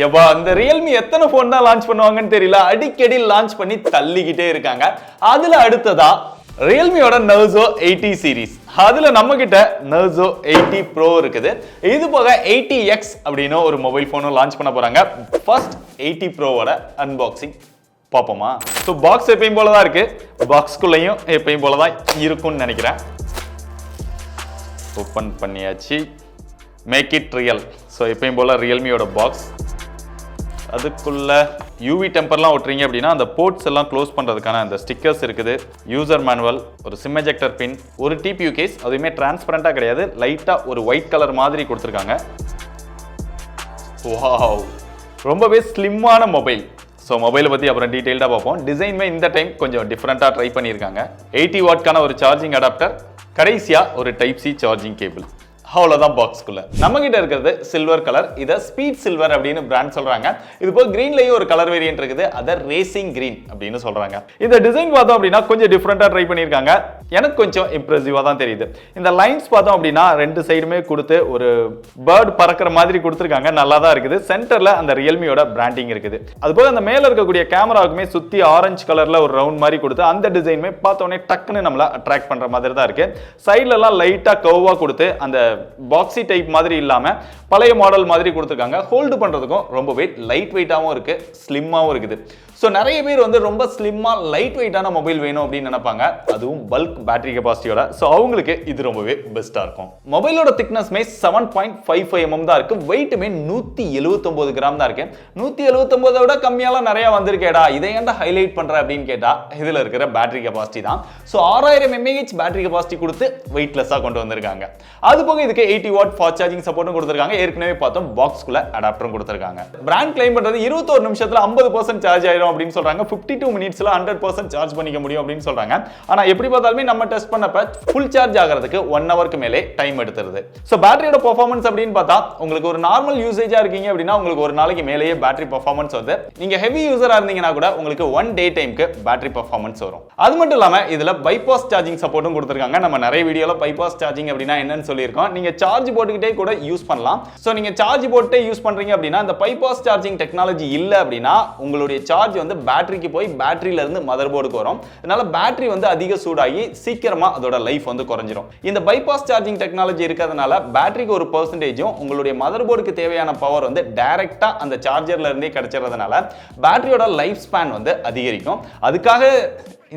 எப்பா இந்த ரியல்மி எத்தனை போன் தான் லான்ச் பண்ணுவாங்கன்னு தெரியல, அடிக்கடி லான்ச் பண்ணி தள்ளிக்கிட்டே இருக்காங்க. அதுல அடுத்ததா ரியல்மியோட Narzo 80 சீரிஸ், அதுல நம்ம கிட்ட Narzo 80 Pro இருக்குது. இது போக 80X அப்படின்னு ஒரு மொபைல் போனும் லான்ச் பண்ண போறாங்க. ஃபர்ஸ்ட் 80 Proவோட அன்பாக்சிங் பாப்போமா? ஸோ பாக்ஸ் எப்பயும் போல தான் இருக்கு, பாக்ஸ்குள்ளேயும் எப்பயும் போல தான் இருக்கும்னு நினைக்கிறேன். ஓப்பன் பண்ணியாச்சு. Make it real. ஸோ எப்பயும் போல ரியல்மியோட பாக்ஸ். அதுக்குள்ள யூவி டெம்பர்லாம் ஒட்டுறீங்க அப்படின்னா அந்த போர்ட்ஸ் எல்லாம் க்ளோஸ் பண்ணுறதுக்கான அந்த ஸ்டிக்கர்ஸ் இருக்குது. யூசர் மேனுவல், ஒரு சிம் எஜெக்டர் பின், ஒரு டிபியூ கேஸ். அதுவுமே டிரான்ஸ்பரண்டாக கிடையாது, லைட்டாக ஒரு ஒயிட் கலர் மாதிரி கொடுத்துருக்காங்க. வாவ், ரொம்பவே ஸ்லிம்மான மொபைல். ஸோ மொபைலை பற்றி அப்புறம் டீட்டெயில்டாக பார்ப்போம். டிசைனுமே இந்த டைம் கொஞ்சம் டிஃப்ரெண்ட்டாக ட்ரை பண்ணியிருக்காங்க. 80 வாட்க்கான ஒரு சார்ஜிங் அடாப்டர், கடைசியாக ஒரு டைப் சி சார்ஜிங் கேபிள். அவ்வளோதான் பாக்ஸ்குள்ள. நம்ம கிட்ட இருக்கிறது சில்வர் கலர். இதை ஸ்பீட் சில்வர் அப்படின்னு பிராண்ட் சொல்றாங்க. இது போக கிரீன்லயும் ஒரு கலர் வேரியன்ட் இருக்குது, அதை ரேசிங் கிரீன் அப்படின்னு சொல்றாங்க. இந்த டிசைன் பார்த்தோம் அப்படின்னா கொஞ்சம் டிஃப்ரெண்டா ட்ரை பண்ணியிருக்காங்க. எனக்கு கொஞ்சம் இம்ப்ரெசிவா தான் தெரியுது. இந்த லைன்ஸ் பார்த்தோம் அப்படின்னா ரெண்டு சைடுமே கொடுத்து ஒரு பேர்ட் பறக்கிற மாதிரி கொடுத்துருக்காங்க, நல்லா தான் இருக்குது. சென்டர்ல அந்த ரியல்மியோட பிராண்டிங் இருக்குது. அது போக அந்த மேல இருக்கக்கூடிய கேமராவுக்குமே சுத்தி ஆரஞ்சு கலர்ல ஒரு ரவுண்ட் மாதிரி கொடுத்து அந்த டிசைனுமே பார்த்தோன்னே டக்குன்னு நம்மள அட்ராக்ட் பண்ற மாதிரி தான் இருக்கு. சைட்ல எல்லாம் லைட்டா கர்வா கொடுத்து அந்த பாக்ஸி டைப் மாதிரி இல்லாம பழைய மாடல் மாதிரி கொடுத்துருக்காங்க. ஹோல்டு பண்றதுக்கும் ரொம்பவே லைட் வெயிட்டாகவும் இருக்கு, ஸ்லிம்மாகவும் இருக்குது. ஸோ நிறைய பேர் வந்து ரொம்ப ஸ்லிம்மா லைட் வெயிட்டான மொபைல் வேணும் அப்படின்னு நினைப்பாங்க, அதுவும் பல்க் பேட்டரி கெபாசிட்டியோட. ஸோ அவங்களுக்கு இது ரொம்பவே பெஸ்ட்டாக இருக்கும். மொபைலோட திக்னஸ்மே 7.55 mm தான் இருக்கு. வெயிட்டுமே 179 கிராம் தான் இருக்கு. 179 விட கம்மியாலாம் நிறைய வந்திருக்கேடா, இதை ஏன்டா ஹைலைட் பண்ற அப்படின்னு கேட்டா இதுல இருக்கிற பேட்டரி கெபாசிட்டி தான். ஸோ 6000 mAh பேட்டரி கெபாசிட்டி கொடுத்து வெயிட்லெஸ்ஸாக கொண்டு வந்திருக்காங்க. அது போக இதுக்கு 80 வாட் ஃபாஸ்ட் சார்ஜிங் சப்போர்ட்டும் கொடுத்துருக்காங்க. ஏற்கனவே பார்த்தோம் பாக்ஸ்குள்ள அடாப்டரும் கொடுத்துருக்காங்க. பிராண்ட் கிளைம் பண்றது 21 நிமிஷத்துல 50% சார்ஜ் ஆயிரும் அப்படின்னு சொல்றாங்க. 52 மினிட்ஸ்ல 100% சார்ஜ் பண்ணிக்க முடியும் அப்படின்னு சொல்றாங்க. ஆனா எப்படி பார்த்தாலுமே நம்ம டெஸ்ட் பண்ணப்ப ஃபுல் சார்ஜ் ஆகிறதுக்கு 1 ஹவருக்கு மேலே டைம் எடுத்துருது. சோ பேட்டரியோட பெர்ஃபார்மன்ஸ் அப்படின்னு பார்த்தா உங்களுக்கு ஒரு நார்மல் யூசேஜா இருக்கீங்க அப்படின்னா உங்களுக்கு ஒரு நாளைக்கு மேலேயே பேட்டரி பெர்ஃபார்மன்ஸ் வந்து, நீங்க ஹெவி யூசரா இருந்தீங்கன்னா கூட உங்களுக்கு 1 டே டைம்க்கு பேட்டரி பெர்ஃபார்மன்ஸ் வரும். அது மட்டும் இல்லாம இதுல பைபாஸ் சார்ஜிங் சப்போர்ட்டும் கொடுத்திருக்காங்க. நம்ம நிறைய வீடியோல பைபாஸ் சார்ஜிங் அப்படின்னா என்னன்னு சொல்லியிருக்கோம். நீங்க சார்ஜ் போட்டுக்கிட்டே கூட யூஸ் பண்ணலாம். சோ நீங்க சார்ஜ் போட்டுட்டே யூஸ் பண்றீங்க அப்படின்னா இந்த பைபாஸ் சார்ஜிங் டெக்னாலஜி இல்ல அப்படின்னா உங்களுடைய சார்ஜ் வந்து பேட்டரிக்கு போய் பேட்டரியில இருந்து மதர் போர்டுக்கு வரும். அதனால பேட்டரி வந்து அதிக சூடாகி சீக்கிரமா அதோட லைஃப் வந்து குறைஞ்சிரும். இந்த பைபாஸ் சார்ஜிங் டெக்னாலஜி இருக்கிறதுனால பேட்டரிக்கு ஒரு பெர்சன்டேஜும் உங்களுடைய மதர் போர்டுக்கு தேவையான பவர் வந்து டைரக்டா அந்த சார்ஜர்ல இருந்தே கிடைச்சிறதுனால பேட்டரியோட லைஃப் ஸ்பேன் வந்து அதிகரிக்கும். அதுக்காக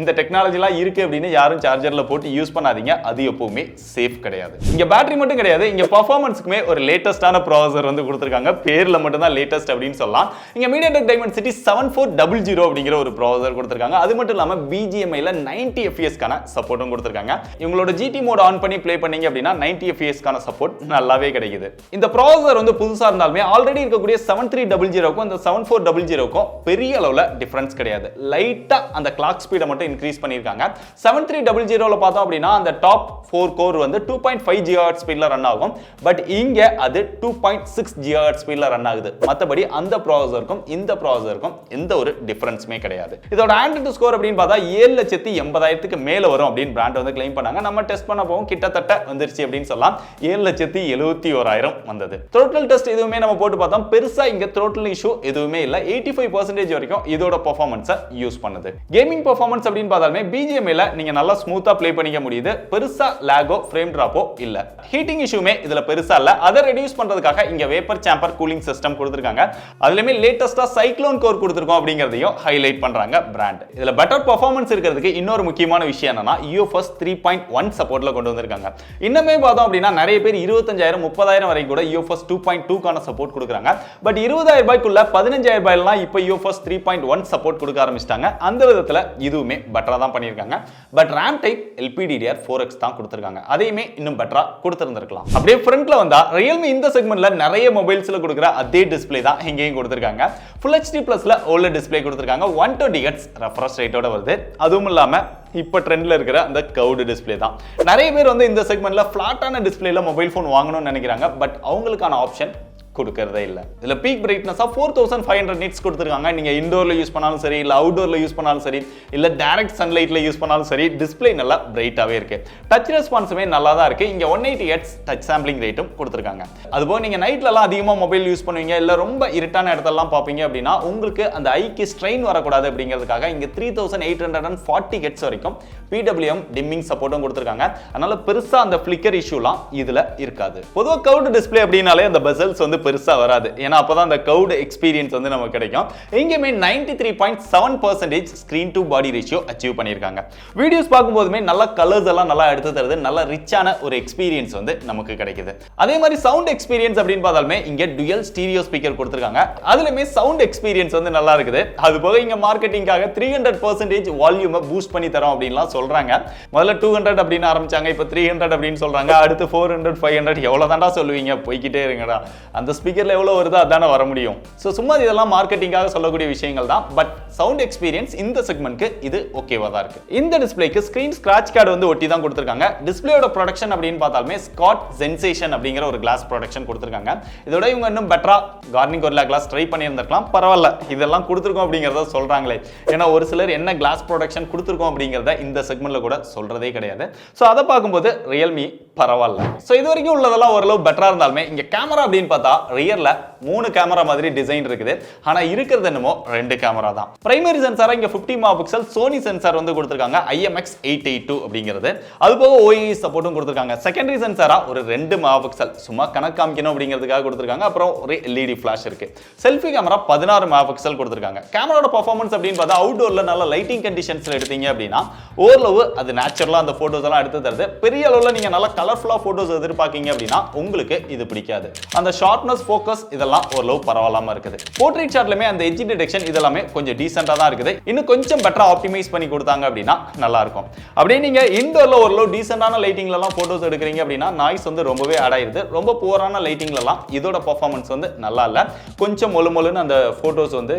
இந்த டெக்னாலஜிலாம் இருக்கு அப்படின்னு யாரும் சார்ஜர்ல போட்டு யூஸ் பண்ணாதீங்க, அது எப்பவுமே சேஃப் கிடையாது. இங்க பேட்டரி மட்டும் கிடையாது, இங்க பெர்ஃபார்மன்ஸ்க்குமே ஒரு லேட்டஸ்டான ப்ராசஸர் வந்து கொடுத்திருக்காங்க. பேர்ல மட்டும் தான் லேட்டஸ்ட் அப்படின்னு சொல்லலாம். இங்க MediaTek Dimensity 7400 அப்படிங்கிற ஒரு ப்ராசஸர் கொடுத்திருக்காங்க. அது மட்டும் இல்லாம BGMI ல 90 fps கான சப்போர்ட்டும் கொடுத்திருக்காங்க. இவங்களோட GT மோட் ஆன் பண்ணி ப்ளே பண்ணீங்க அப்படின்னா 90 fps கான சப்போர்ட் நல்லாவே கிடைக்குது. இந்த ப்ராசஸர் வந்து புதுசா இருந்தாலுமே ஆல்ரெடி இருக்கக்கூடிய 7300க்கும் அந்த 7400க்கும் பெரிய அளவுல டிஃபரன்ஸ் கிடையாது. லைட்டா அந்த கிளாக் ஸ்பீடை மட்டும் இன்க்ரீஸ் பண்ணிருக்காங்க. 7300ல பார்த்தோம் அப்படின்னா அந்த டாப் 4 கோர் வந்து 2.5 GHz ஸ்பீட்ல ரன் ஆகும். பட் இங்க அது 2.6 GHz ஸ்பீட்ல ரன் ஆகுது. மத்தபடி அந்த ப்ராசஸருக்கும் இந்த ப்ராசஸருக்கும் எந்த ஒரு டிஃபரன்ஸுமே கிடையாது. இதோட ஆண்ட்ராய்டு ஸ்கோர் அப்படின்னு பார்த்தா 7,80,000க்கு மேல வரும் அப்படின்னு பிராண்ட் வந்து கிளைம் பண்ணாங்க. நம்ம டெஸ்ட் பண்ண போகும் கிட்டத்தட்ட வந்துருச்சு அப்படின்னு சொல்லலாம். 7,71,000 வந்தது. த்ரோட்டல் டெஸ்ட் எதுவுமே நம்ம போட்டு பார்த்தோம், பெருசா இங்க த்ரோட்டல் இஷ்யூ எதுவுமே இல்ல. 85% வரைக்கும் இதோட பெர்ஃபார்மன்ஸை யூஸ் பண்ணுது. கேமிங் பெர்ஃபார்மன்ஸ் அப்படின்னு பார்த்தாலுமே BGMI ல நீங்க நல்லா ஸ்மூத்தா ப்ளே பண்ணிக்க முடியுது. பெருசா லாகோ ஃப்ரேம் டிராப்போ இல்ல. ஹீட்டிங் இஷ்யூமே இதுல பெருசா இல்ல. அதை ரெடியூஸ் பண்றதுக்காக இங்க வேப்பர் சேம்பர் கூலிங் சிஸ்டம் கொடுத்திருக்காங்க. அதுலயுமே லேட்டஸ்டா சைக்ளோன் கோர் கொடுத்திருக்கோம் அப்படிங்கறதையும் ஹைலைட் பண்றாங்க பிராண்ட். இதுல பெட்டர் பெர்ஃபார்மன்ஸ் இருக்கிறதுக்கு இன்னொரு முக்கியமான விஷயம் என்னன்னா UFS 3.1 சப்போர்ட்ல கொண்டு வந்திருக்காங்க. இன்னமே பார்த்தோம் அப்படின்னா நிறைய பேர் 25,000 30,000 வரை கூட UFS 2.2 கான சப்போர்ட் கொடுக்குறாங்க. பட் 20,000 ரூபாய்க்குள்ள 15,000 ரூபாய்லாம் இப்போ UFS 3.1 சப்போர்ட் கொடுக்க ஆரம்பிச்சிட்டாங்க. அந்த விதத்துல இதுவுமே பெட்டரா தான் பண்ணிருக்காங்க. பட் RAM டைப் LPDDR4X தான் கொடுத்திருக்காங்க. அதையுமே இன்னும் பெட்டரா கொடுத்திருந்திருக்கலாம். அப்படியே ஃப்ரண்ட்ல வந்தா Realme இந்த செக்மெண்ட்ல நிறைய மொபைல்ஸ்ல கொடுக்குற அதே டிஸ்ப்ளே தான் இங்கேயும் கொடுத்திருக்காங்க. Full HD Plusல OLED டிஸ்ப்ளே கொடுத்திருக்காங்க. 120 Hz ரெஃப்ரெஷ் ரேட்டோட வருது. அதுவும் இல்லாம இப்ப ட்ரெண்ட்ல இருக்கிற அந்த கர்வ்டு டிஸ்ப்ளே தான். நிறைய பேர் வந்து இந்த செக்மெண்ட்ல ஃபிளாட்டான டிஸ்ப்ளேல மொபைல் ஃபோன் வாங்கணும்னு நினைக்கிறாங்க. பட் அவங்களுக்கான ஆப்ஷன் கொடுக்கறதே இல்ல. இதுல பீக் பிரைட்னஸ் 4500 nits கொடுத்திருக்காங்க. நீங்க இன்டோர்ல யூஸ் பண்ணாலும் சரி, இல்ல அவுட்டோர்ல யூஸ் பண்ணாலும் சரி, இல்ல டைரக்ட் சன்லைட்ல யூஸ் பண்ணாலும் சரி, டிஸ்ப்ளே நல்லா பிரைட்டாவே இருக்கு. டச் ரெஸ்பான்ஸுமே நல்லா தான் இருக்கு. இங்க 180 Hz டச் சாம்பிளிங் ரேட்டும் கொடுத்திருக்காங்க. அதுபோக நீங்க நைட்ல எல்லாம் அதிகமா மொபைல் யூஸ் பண்ணுவீங்க, இல்ல ரொம்ப இருட்டான இடத்தெல்லாம் பாப்பீங்க அப்படின்னா உங்களுக்கு அந்த ஐக்கு ஸ்ட்ரெயின் வரக்கூடாது அப்படிங்கிறதுக்காக இங்க 3840 Hz வரைக்கும் PWM டிம்மிங் சப்போர்ட்டும் கொடுத்திருக்காங்க. அதனால பெருசா அந்த ஃபிளிக்கர் இஷ்யூலாம் இதுல இருக்காது. பொதுவா கர்வ்டு டிஸ்ப்ளே அப்படினாலே அந்த பெசல்ஸ் வந்து பெருசா வராது. ஏன்னா அப்பதான் அந்த கர்வ்டு எக்ஸ்பீரியன்ஸ் வந்து நமக்கு கிடைக்கும். இங்கேயுமே 93.7% screen to body ratio achieve பண்ணிருக்காங்க. வீடியோஸ் பார்க்கும்போதுமே நல்ல கலர்ஸ் எல்லாம் நல்லா எடுத்து தருது. நல்ல ரிச்சான ஒரு எக்ஸ்பீரியன்ஸ் வந்து நமக்கு கிடைக்குது. அதே மாதிரி சவுண்ட் எக்ஸ்பீரியன்ஸ் அப்படின்னு பார்த்தாலுமே இங்க டுயல் ஸ்டீரியோ ஸ்பீக்கர் கொடுத்திருக்காங்க. அதுலயுமே சவுண்ட் எக்ஸ்பீரியன்ஸ் வந்து நல்லா இருக்குது. அது போக இங்க மார்க்கெட்டிங்காக 300% வால்யூமை பூஸ்ட் பண்ணி தரோம் அப்படின்லாம் சொல்றாங்க. முதல்ல 200 அப்படின்னு ஆரம்பிச்சாங்க, இப்போ 300 அப்படின்னு சொல்றாங்க. அடுத்து 400 500 எவ்வளவு தாண்டா சொல்லுவீங்க, போய்கிட்டே இருங்கடா. அந்த ஸ்பீக்கர்ல எவ்வளவு வருதோ அதானே வர முடியும். சோ சும்மா இதெல்லாம் மார்க்கெட்டிங்காக சொல்லக்கூடிய விஷயங்கள் தான். பட் சவுண்ட் எக்ஸ்பீரியன்ஸ் இந்த செக்மெண்ட்க்கு இது ஓகேவா தான் இருக்கு. இந்த டிஸ்ப்ளேக்கு ஸ்கிரீன் ஸ்கிராட்ச் கார்டு வந்து ஒட்டி தான் கொடுத்திருக்காங்க. டிஸ்ப்ளேயோட ப்ரொடக்ஷன் அப்படின்னு பார்த்தாலுமே ஸ்காட் சென்சேஷன் அப்படிங்கிற ஒரு கிளாஸ் ப்ரொடக்ஷன் கொடுத்திருக்காங்க. இதோட இவங்க இன்னும் பெட்டரா கார்னிங் கொரில்லா கிளாஸ் ட்ரை பண்ணியிருந்திருக்கலாம். பரவாயில்ல, இதெல்லாம் கொடுத்திருக்கோம் அப்படிங்கறத சொல்றாங்களே. ஏன்னா ஒரு சிலர் என்ன கிளாஸ் ப்ரொடக்ஷன் கொடுத்திருக்கோம் அப்படிங்கறத இந்த செக்மெண்ட்ல கூட சொல்றதே கிடையாது. சோ அதை பார்க்கும்போது ரியல்மி பரவாயில்ல. சோ இது வரைக்கும் உள்ளதெல்லாம் ஓரளவு பெட்டரா இருந்தாலுமே இங்க கேமரா அப்படின்னு பார்த்தா ரியர்ல 3 கேமரா மாதிரி டிசைன் இருக்குது. ஆனா இருக்கிறது என்னமோ 2 கேமரா தான். பிரைமரி சென்சாரா இங்க 50 மெகாபிக்சல் சோனி சென்சார் வந்து கொடுத்திருக்காங்க, IMX882 அப்படிங்கிறது. அது போக OIS சப்போர்ட்டும் கொடுத்திருக்காங்க. செகண்டரி சென்சாரா ஒரு 2 மெகாபிக்சல் சும்மா கணக்கு காமிக்கணும் அப்படிங்கிறதுக்காக கொடுத்திருக்காங்க. அப்புறம் ஒரு LED ஃபிளாஷ் இருக்கு. செல்ஃபி கேமரா 16 மெகாபிக்சல் கொடுத்திருக்காங்க. கேமராவோட பெர்ஃபார்மன்ஸ் அப்படின்னு பார்த்தா அவுட்டோர்ல நல்ல லைட்டிங் கண்டிஷன்ஸ்ல எடுத்தீங்க அப்படின்னா ஓரளவு அது நேச்சுரலா அந்த போட்டோஸ் எல்லாம் எடுத்து தருது. பெரிய அளவுல நீங்க நல்ல கலர்ஃபுல்லா போட்டோஸ் எதிர்பார்க்கீங்க அப்படின்னா உங்களுக்கு இது பிடிக்காது. அந்த ஷார்ப்னஸ், ஃபோக்கஸ் இதெல்லாம் ஓரளவு பரவாயில்லாம இருக்குது. போர்ட்ரேட் ஷாட்லயுமே அந்த எட்ஜ் டிடெக்ஷன் இதெல்லாமே கொஞ்சம் டீசென்ட்டா தான் இருக்குது. இன்னும் கொஞ்சம் பெட்டரா ஆப்டிமைஸ் பண்ணி கொடுத்தாங்க அப்படின்னா நல்லா இருக்கும். அப்படியே நீங்க இன்டோர்ல ஓரளவு டீசென்ட்டான லைட்டிங்ல எல்லாம் போட்டோஸ் எடுக்கிறீங்க அப்படின்னா நாய்ஸ் வந்து ரொம்பவே ஆட் ஆயிருது. ரொம்ப புவரான லைட்டிங்ல எல்லாம் இதோட பெர்ஃபார்மன்ஸ் வந்து நல்லா இல்ல. கொஞ்சம் மொழுமொழுன்னு அந்த போட்டோஸ் வந்து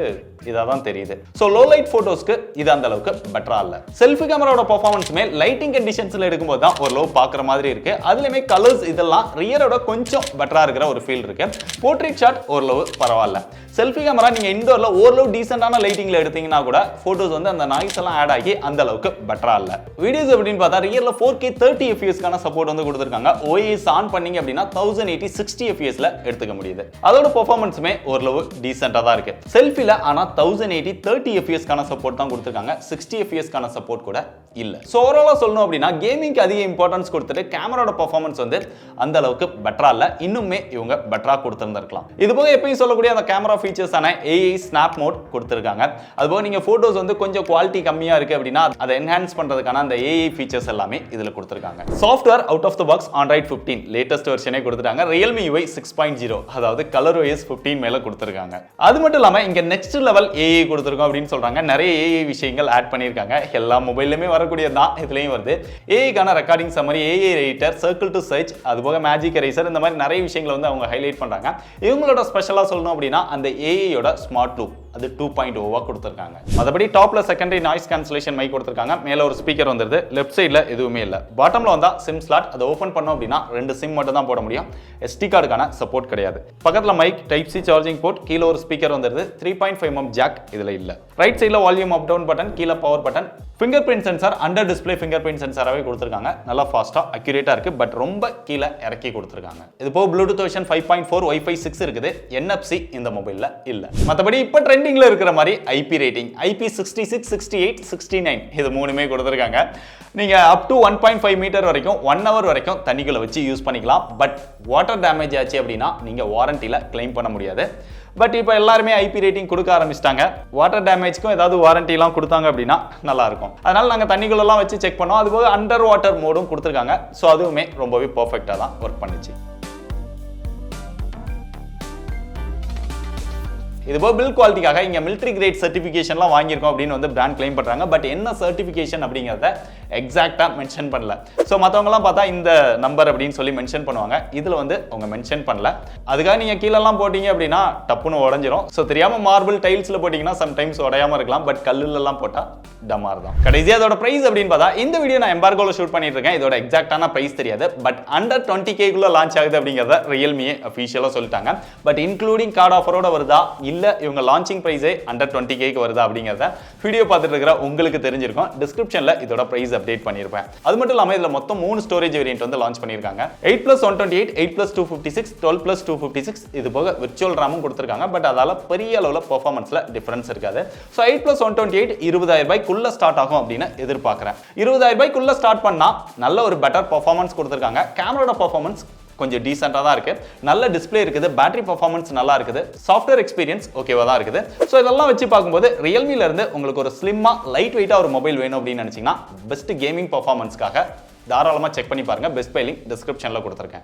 இதான் தெரியுது. சோ லோ லைட் போட்டோஸ்க்கு இது அந்த அளவுக்கு பெட்டரா இல்ல. செல்ஃபி கேமராவோட பெர்ஃபார்மன்ஸ்மே லைட்டிங் கண்டிஷன்ஸ்ல எடுக்கும்போது தான் ஓரளவு பார்க்குற மாதிரி இருக்கு. அதுலயுமே கலர்ஸ் இதெல்லாம் ரியரோட கொஞ்சம் பெட்டரா இருக்கிற ஒரு ஃபீல் இருக்கு. போர்ட்ரேட் ஷாட் ஓரளவு பரவாயில்ல. செல்ஃபி கேமரா நீங்க இன்டோர்ல ஓரளவு டீசென்ட்டான லைட்டிங்ல எடுத்தீங்கன்னா கூட போட்டோஸ் வந்து அந்த நாய்ஸ் எல்லாம் ஆட் ஆகி அந்த அளவுக்கு பெட்டரா இல்ல. வீடியோஸ் அப்படின்னு பார்த்தா ரியர்ல 4K 30 fps கான சப்போர்ட் வந்து கொடுத்திருக்காங்க. OIS ஆன் பண்ணீங்க அப்படின்னா 1080 60 fps ல எடுத்துக்க முடியுது. அதோட பெர்ஃபார்மன்ஸ்மே ஓரளவு டீசென்ட்டா தான் இருக்கு. செல்ஃபில ஆனா 1080 30 fps கான சப்போர்ட் தான் கொடுத்திருக்காங்க. 60 fps கான சப்போர்ட் கூட இல்ல. சோ ஓவராலா சொல்லணும் அப்படின்னா கேமிங்க்கு அதிக இம்பார்ட்டன்ஸ் கொடுத்துட்டு கேமராவோட பெர்ஃபார்மன்ஸ் வந்து அந்த அளவுக்கு பெட்டரா இல்ல. இன்னுமே இவங்க பெட்டரா கொடுத்திருந்திருக்கலாம். இது போக எப்பயும் சொல்லக்கூடிய அந்த கேமரா ஃபீச்சர்ஸான AI ஸ்னாப் மோட் கொடுத்திருக்காங்க. அதுபோக நீங்க போட்டோஸ் வந்து கொஞ்சம் குவாலிட்டி கம்மியா இருக்கு அப்படின்னா அதை என்ஹான்ஸ் பண்றதுக்கான அந்த AI ஃபீச்சர்ஸ் எல்லாமே இதுல கொடுத்திருக்காங்க. Software out of the box Android 15 latest வெர்ஷனே கொடுத்துட்டாங்க. Realme UI 6.0 அதாவது ColorOS 15 மேல கொடுத்திருக்காங்க. அது மட்டும் இல்லாம இங்க நெக்ஸ்ட் லெவல் AI கொடுத்திருக்கோம் அப்படின்னு சொல்றாங்க. நிறைய AI விஷயங்கள் ஆட் பண்ணிருக்காங்க. எல்லா மொபைல்லயுமே வரக்கூடியதான் இதுலயும் வருது. AI கான recording summary, AI writer, circle to search, அதுபோக மேஜிக் எரேசர் இந்த மாதிரி நிறைய விஷயங்களை வந்து அவங்க ஹைலைட் பண்றாங்க. இவங்களோட ஸ்பெஷலா சொல்லணும் அப்படின்னா அந்த AI யோட ஸ்மார்ட் லூப் அது 2.0 கொடுத்திருக்காங்க. மற்றபடி டாப்ல செகண்டரி நாய்ஸ் கேன்சலேஷன் மைக் கொடுத்திருக்காங்க. மேல ஒரு ஸ்பீக்கர் வந்துருது. லெஃப்ட் சைடுல எதுவுமே இல்ல. பாட்டம்ல வந்தா சிம் ஸ்லாட் அதை ஓபன் பண்ணோம் அப்படின்னா 2 சிம் மட்டும் தான் போட முடியும். SD கார்டுக்கான சப்போர்ட் கிடையாது. பக்கத்துல mic, type C charging port, கீழ ஒரு ஸ்பீக்கர் வந்துருது. 3.5 mm ஜாக் இதுல இல்ல. ரைட் சைடுல வால்யூம் அப் டவுன் பட்டன், கீழ power button, finger print sensor under display finger print சென்சாராவே கொடுத்திருக்காங்க. நல்லா ஃபாஸ்டா அக்யூரேட்டா இருக்கு. பட் ரொம்ப கீழ இறக்கி கொடுத்திருக்காங்க. இது போக ப்ளூடூத் வெர்ஷன் 5.4 Wi-Fi 6 இருக்குது. NFC இந்த மொபைல்ல இல்ல. மத்தபடி இப்ப ட்ரெண்டிங்ல இருக்கிற மாதிரி IP ரேட்டிங் IP66 68 69 இது மூணுமே கொடுத்திருக்காங்க. நீங்க அப் டு 1.5 மீட்டர் வரைக்கும் 1 hour வரைக்கும் தண்ணிக்குள்ள வச்சு யூஸ் பண்ணிக்கலாம். பட் வாட்டர் டேமேஜ் ஆச்சு அப்படின்னா நீங்க வாரண்டில கிளைம் பண்ண முடியாது. பட் இப்போ எல்லாருமே IP ரேட்டிங் கொடுக்க ஆரம்பிச்சிட்டாங்க. வாட்டர் டேமேஜ்க்கும் ஏதாவது வாரண்டி எல்லாம் கொடுத்தாங்க அப்படின்னா நல்லா இருக்கும். அதனால நாங்க தண்ணிக்குள்ள எல்லாம் வச்சு செக் பண்ணோம். அதுபோக அண்டர் வாட்டர் மோடும் கொடுத்திருக்காங்க. ஸோ அதுவுமே ரொம்பவே பர்ஃபெக்டா தான் ஒர்க் பண்ணுச்சு. இது போக பில் குவாலிட்டிக்காக இங்க மிலிட்டரி கிரேட் சர்டிஃபிகேஷன்லாம் வாங்கியிருக்கோம் அப்படின்னு வந்து பிராண்ட் கிளைம் பண்றாங்க. பட் என்ன சர்டிஃபிகேஷன் அப்படிங்கிறத எக்ஸாக்டா மென்ஷன் பண்ணல. ஸோ மற்றவங்கலாம் பார்த்தா இந்த நம்பர் அப்படின்னு சொல்லி மென்ஷன் பண்ணுவாங்க. இதுல வந்து அவங்க மென்ஷன் பண்ணல. அதுக்காக நீங்க கீழெல்லாம் போட்டீங்க அப்படின்னா டப்புன்னு உடஞ்சிரும். ஸோ தெரியாம மார்பிள் டைல்ஸ்ல போட்டீங்கன்னா சம்டைம்ஸ் உடையாம இருக்கலாம். பட் கல்லுலாம் போட்டா டமார் தான். கடைசியா அதோட பிரைஸ் அப்படின்னு பார்த்தா இந்த வீடியோ நான் எம்பார்கோல ஷூட் பண்ணிட்டு இருக்கேன். இதோட எக்ஸாக்டான பிரைஸ் தெரியாது. பட் அண்டர் 20K குள்ள லான்ச் ஆகுது அப்படிங்கறத ரியல்மி அஃபிஷியலா சொல்லிட்டாங்க. பட் இன்க்ளூடிங் கார்டு ஆஃபரோட வருதா இல்ல இவங்க லான்ச்சிங் பிரைஸே அண்டர் 20K க்கு வருதா அப்படிங்கறத வீடியோ பார்த்துட்டு இருக்கிற உங்களுக்கு தெரிஞ்சிருக்கும். டிஸ்கிரிப்ஷன்ல இதோட பிரைஸ் அப்டேட் பண்ணிருப்பேன். அது மட்டும் இல்லாம இதுல மொத்தம் 3 ஸ்டோரேஜ் வேரியன்ட் வந்து லான்ச் பண்ணிருக்காங்க. 8+128, 8+256, 12+256 இது போக விர்ச்சுவல் RAM கொடுத்திருக்காங்க. பட் அதால பெரிய அளவுல பெர்ஃபார்மன்ஸ்ல டிஃபரன்ஸ் இருக்காது. சோ 8+128 20000 ரூபாய்க்குள்ள ஸ்டார்ட் ஆகும் அப்படின்னு எதிர்பார்க்கறேன். 20000 ரூபாய்க்குள்ள ஸ்டார்ட் பண்ணா நல்ல ஒரு பெட்டர் பெர்ஃபார்மன்ஸ் கொடுத்திருக்காங்க. கேமராவோட பெர்ஃபார்மன்ஸ் கொஞ்சம் டீசென்ட்டா தான் இருக்கு. நல்ல டிஸ்ப்ளே இருக்குது, பேட்டரி பெர்ஃபார்மன்ஸ் நல்லா இருக்குது, சாஃப்ட்வேர் எக்ஸ்பீரியன்ஸ் ஓகேவா தான் இருக்குது. ஸோ இதெல்லாம் வச்சு பார்க்கும்போது ரியல்மில இருந்து உங்களுக்கு ஒரு ஸ்லிம்மா லைட் வெயிட்டா ஒரு மொபைல் வேணும் அப்படின்னு நினைச்சீங்கன்னா பெஸ்ட் கேமிங் பெர்ஃபார்மன்ஸ்க்காக தாராளமா செக் பண்ணி பாருங்க. பெஸ்ட் பை லிங்க் டிஸ்கிரிப்ஷன்ல கொடுத்துருக்கேன்.